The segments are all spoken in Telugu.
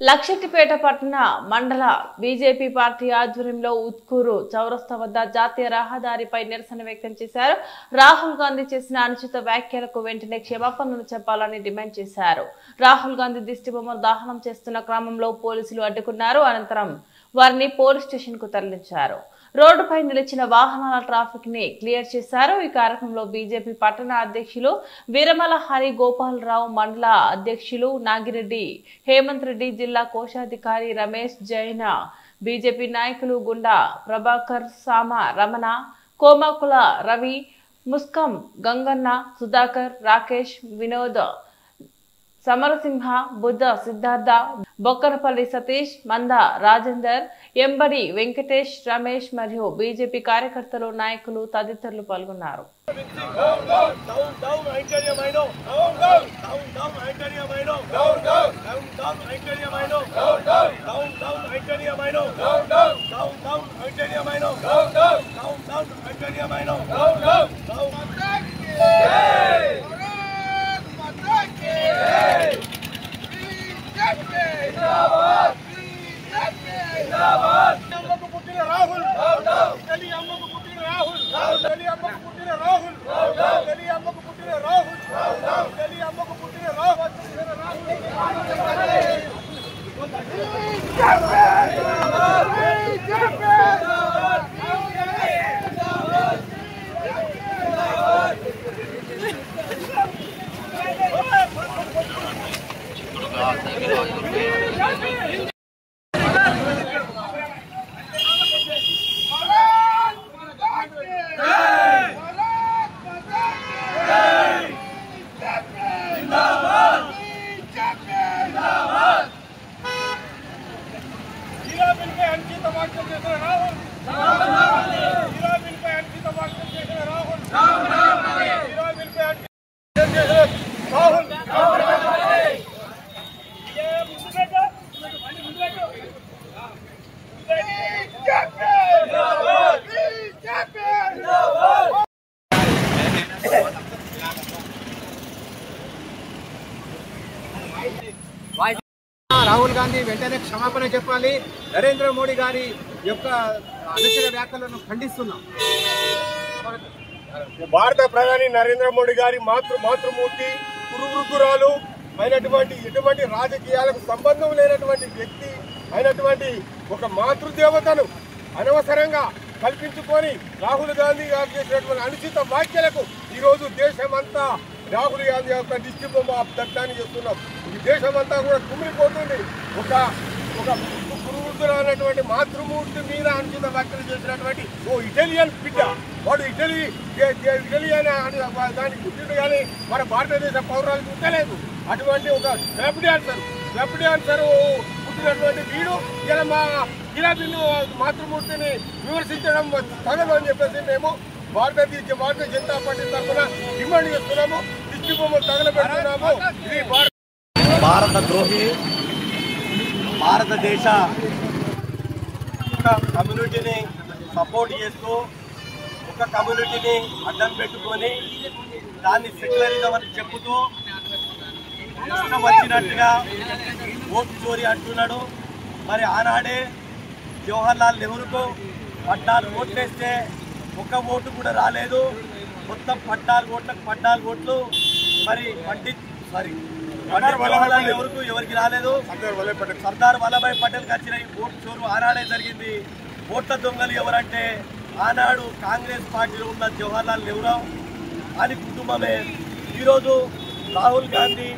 లక్షెట్టిపేట పట్టణ మండల బీజేపీ పార్టీ ఆధ్వర్యంలో ఉత్కూరు చౌరస్తా వద్ద జాతీయ రహదారిపై నిరసన వ్యక్తం చేశారు. రాహుల్ గాంధీ చేసిన అనుచిత వ్యాఖ్యలకు వెంటనే క్షమాపణలు చెప్పాలని డిమాండ్ చేశారు. రాహుల్ గాంధీ దిష్టిబొమ్మలు దహనం చేస్తున్న క్రమంలో పోలీసులు అడ్డుకున్నారు. అనంతరం వారిని పోలీస్ స్టేషన్ కు తరలించారు. రోడ్డుపై నిలిచిన వాహనాల ట్రాఫిక్ ని క్లియర్ చేశారు. ఈ కార్యక్రమంలో బీజేపీ పట్టణ అధ్యక్షులు వీరమల హరి గోపాలరావు, మండల అధ్యక్షులు నాగిరెడ్డి హేమంత్ రెడ్డి, జిల్లా కోశాధికారి రమేష్ జైన్, బీజేపీ నాయకులు గుండా ప్రభాకర్, సామ రమణ, కోమాకుల రవి, ముస్కం గంగన్న, సుధాకర్, రాకేష్, వినోద్, సమరసింహ, బుద్ధ సిద్ధార్థ, బొక్కరపల్లి సతీష్, మంద రాజేందర్, ఎంబడి వెంకటేష్, రమేష్ మరియు బీజేపీ కార్యకర్తలు, నాయకులు తదితరులు పాల్గొన్నారు. రాహుల్ గాంధీ వెంటనే క్షమాపణ చెప్పాలి. నరేంద్ర మోడీ గారి యొక్క అనుచిత వ్యాఖ్యలను ఖండిస్తున్నాం. భారత ప్రధాని నరేంద్ర మోడీ గారి మాతృమూర్తి, కురువృద్ధురాలు అయినటువంటి ఎటువంటి రాజకీయాలకు సంబంధం లేనటువంటి వ్యక్తి అయినటువంటి ఒక మాతృదేవతను అనవసరంగా కల్పించుకొని రాహుల్ గాంధీ గారు చేసినటువంటి అనుచిత వ్యాఖ్యలకు ఈరోజు దేశమంతా రాహుల్ గాంధీ యొక్క దిష్టి బొమ్మ దగ్ధాన్ని చేస్తున్నాం. ఈ దేశమంతా కూడా కుమిలిపోతుంది. ఒక పురుషులైనటువంటి మాతృమూర్తి మీద అనుచిత వ్యాఖ్యలు చేసినటువంటి ఓ ఇటాలియన్ బిడ్డ, వాడు ఇటాలియన్ అని దాన్ని పుట్టిండు కానీ మన భారతదేశ పౌరాలు పుట్టలేదు. అటువంటి ఒక స్టెప్ డాన్సర్ పుట్టినటువంటి వీడు ఇలా మా కిరాబిన్ను మాతృమూర్తిని విమర్శించడం తగదు అని చెప్పేసి మేము భారతీయ జనతా పార్టీ తరఫున డిమాండ్ చేస్తున్నాము. దిష్టి బొమ్మలు తగలబెడుతున్నాము. ఇది భారత ద్రోహి, భారతదేశ ఒక కమ్యూనిటీని సపోర్ట్ చేస్తూ ఒక కమ్యూనిటీని అడ్డం పెట్టుకొని దాన్ని సెక్యులరిజం అని చెప్పుతూ ఇష్టం వచ్చినట్టుగా ఓటు చోరీ అంటున్నాడు. మరి ఆనాడే జవహర్లాల్ నెహ్రూకు 14 ఓట్లు వేస్తే ఒక్క ఓటు కూడా రాలేదు. మొత్తం 14 ఓట్లు మరి పండిత్ జవహర్లాల్ నెహ్రూకు ఎవరికి రాలేదు. సర్దార్ వల్లభాయ్ పటేల్కి వచ్చిన ఈ ఓటు చోరు ఆనాడే జరిగింది. ఓట్ల దొంగలు ఎవరంటే ఆనాడు కాంగ్రెస్ పార్టీలో ఉన్న జవహర్లాల్ నెహ్రూ అని కుటుంబమే. ఈరోజు రాహుల్ గాంధీ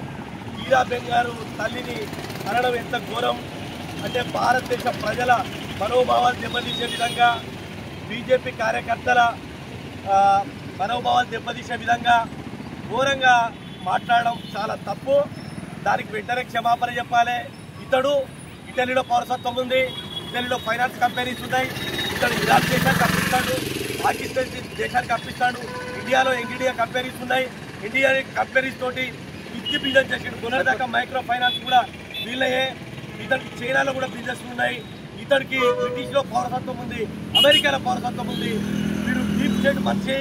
హీరాబెన్ గారు తల్లిని అనడం ఎంత ఘోరం అంటే భారతదేశ ప్రజల మనోభావాలు దెబ్బతీసే విధంగా, బీజేపీ కార్యకర్తల మనోభావాలు దెబ్బతీసే విధంగా ఘోరంగా మాట్లాడడం చాలా తప్పు. దానికి వెంటనే క్షమాపణ చెప్పాలి. ఇతడు ఇటలీలో పౌరసత్వం ఉంది, ఇటలీలో ఫైనాన్స్ కంపెనీస్ ఉన్నాయి, ఇతడు ఇరాక్ దేశానికి అప్పిస్తాడు, పాకిస్తాన్ దేశానికి అప్పిస్తాడు, ఇండియాలో ఇండియా కంపెనీస్ ఉన్నాయి, ఇండియా కంపెనీస్ తోటి ఇచ్చి బిజినెస్ చేసాడు. కొనదాకా మైక్రో ఫైనాన్స్ కూడా వీళ్ళయే. ఇతనికి చైనాలో కూడా బిజినెస్ ఉన్నాయి. ఇతనికి బ్రిటిష్లో పౌరసత్వం ఉంది, అమెరికాలో పౌరసత్వం ఉంది. వీడు డీప్ స్టేట్ మనిషి,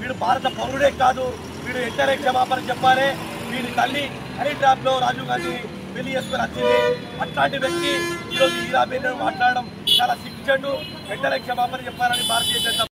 వీడు భారత పౌరుడే కాదు. వీడు వెంటనే క్షమాపణ చెప్పాలి. వీడి తల్లి హైదరాబాద్లో రాజీవ్ గాంధీ పెళ్లి చేసుకొని వచ్చింది. అట్లాంటి వ్యక్తి ఈరోజు హీరాబేన్ మాట్లాడడం చాలా సిగ్గుచేటు. వెంటనే క్షమాపణ చెప్పాలని భారతీయ జనతా